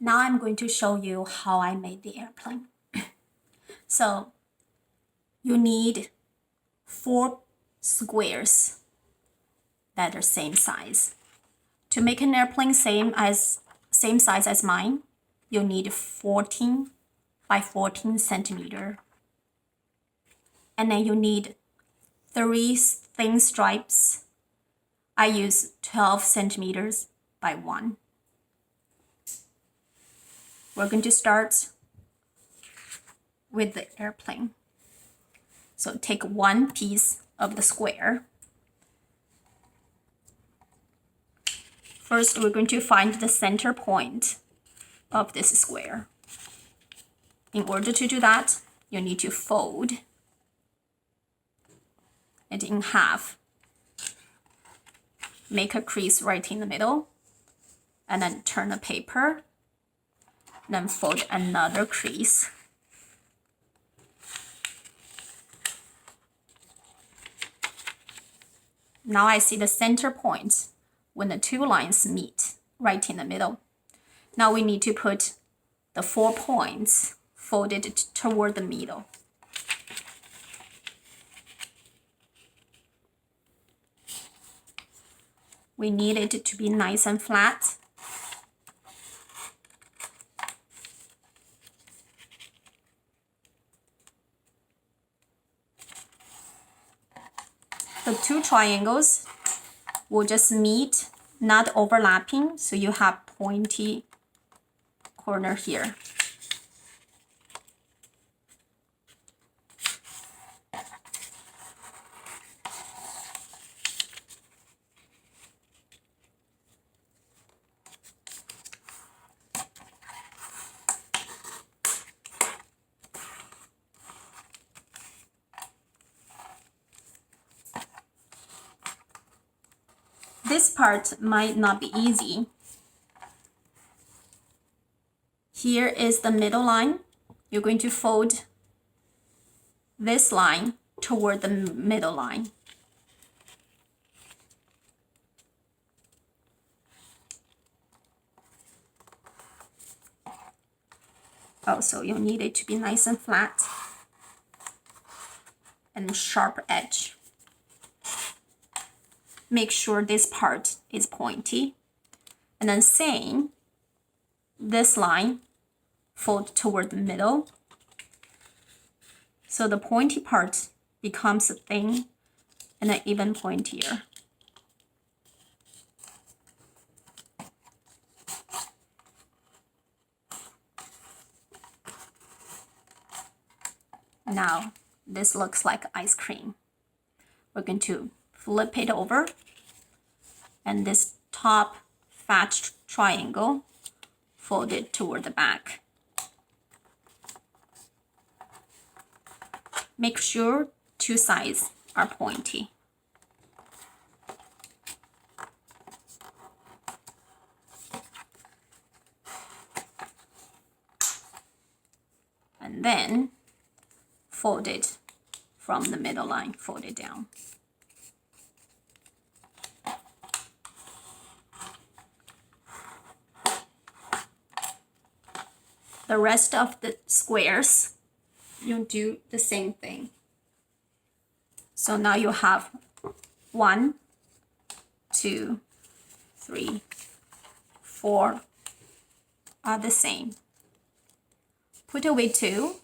Now I'm going to show you how I made the airplane. So you need 4 squares that are same size. To make an airplane same size as mine, you need 14 by 14 centimeter. And then you need 3 thin stripes. I use 12 centimeters by 1. We're going to start with the airplane. So take 1 piece of the square. First, we're going to find the center point of this square. In order to do that, you need to fold it in half. Make a crease right in the middle, and then turn the paper, then fold another crease. Now I see the center point when the 2 lines meet right in the middle. Now we need to put the 4 points folded toward the middle. We need it to be nice and flat. The 2 triangles will just meet, not overlapping, so you have pointy corner here. This part might not be easy. Here is the middle line. You're going to fold this line toward the middle line. Also, you'll need it to be nice and flat and sharp edge. Make sure this part is pointy, and then same, this line fold toward the middle, so the pointy part becomes thin and then even pointier. Now this looks like ice cream. We're going to flip it over, and this top fat triangle fold it toward the back. Make sure 2 sides are pointy. And then fold it from the middle line, fold it down. The rest of the squares, you do the same thing. So now you have 1, 2, 3, 4 are the same. Put away 2,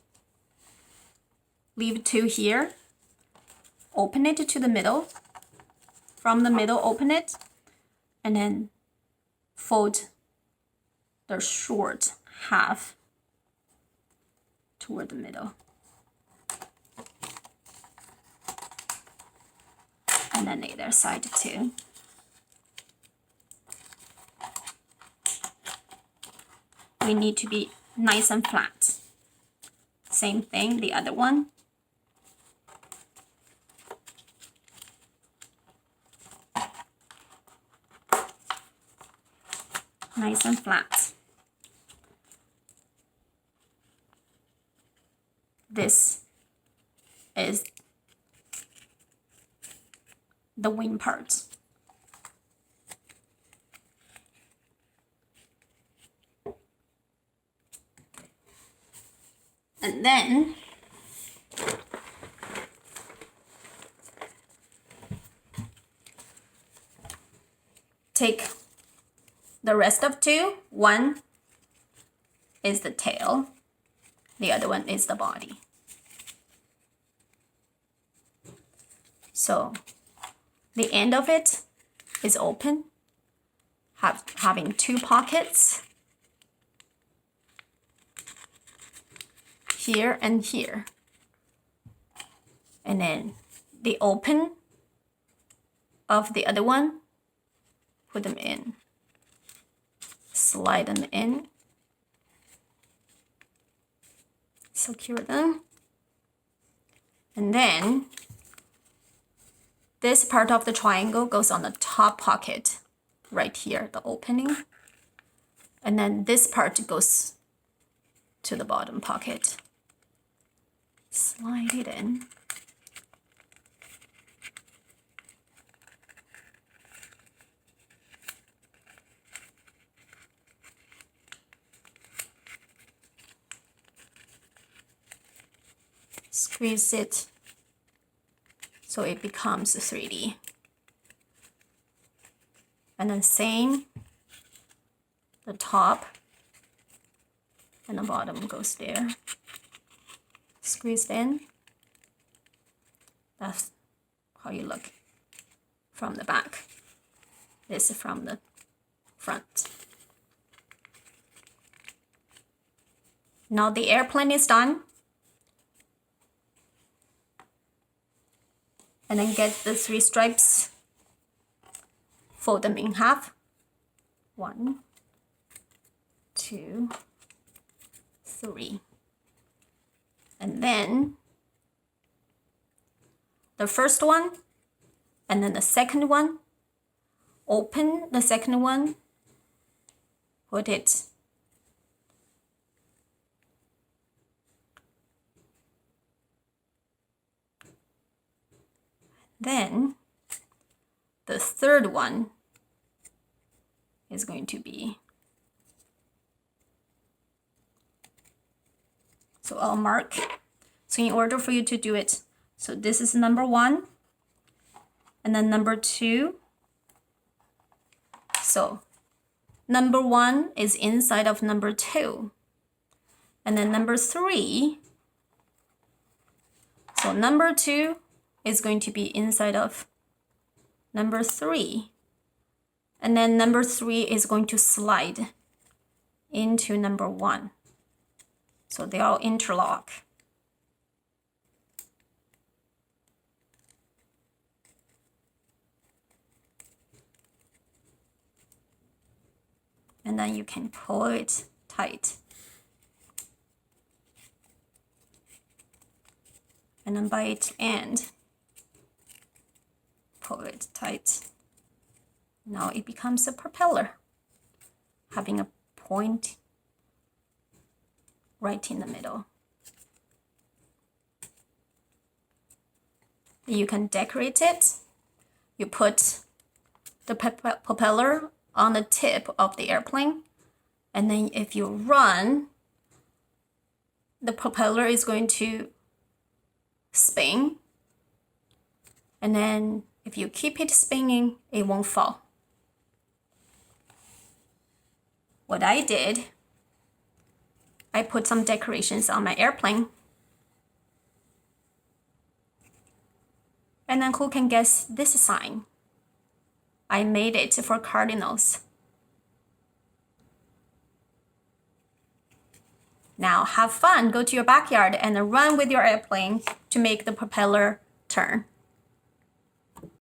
leave 2 here, open it to the middle, from the middle open it, and then fold the short half toward the middle. And then the other side too. We need to be nice and flat. Same thing, the other one. Nice and flat. This is the wing part. And then take the rest of two. One is the tail, the other one is the body. So the end of it is open, having two pockets here and here. And then the open of the other one, put them in, slide them in, secure them, and then this part of the triangle goes on the top pocket right here, the opening, and then this part goes to the bottom pocket. Slide it in. Squeeze it so it becomes 3D. And then same, the top and the bottom goes there. Squeeze in. That's how you look from the back. This is from the front. Now the airplane is done. And then get the 3 stripes, fold them in half. 1, 2, 3. And then the first one, and then the second one, open the second one, put it then the third one is going to be, so I'll mark. So in order for you to do it, so this is number 1, and then number 2. So number 1 is inside of number 2, and then number 3. So number 2 is going to be inside of number 3, and then number 3 is going to slide into number 1. So they all interlock. And then you can pull it tight. And then by its end, pull it tight. Now it becomes a propeller, having a point right in the middle. You can decorate it. You put the propeller on the tip of the airplane, and then if you run, the propeller is going to spin, and then if you keep it spinning, it won't fall. What I did, I put some decorations on my airplane. And then who can guess this sign? I made it for cardinals. Now have fun, go to your backyard and run with your airplane to make the propeller turn.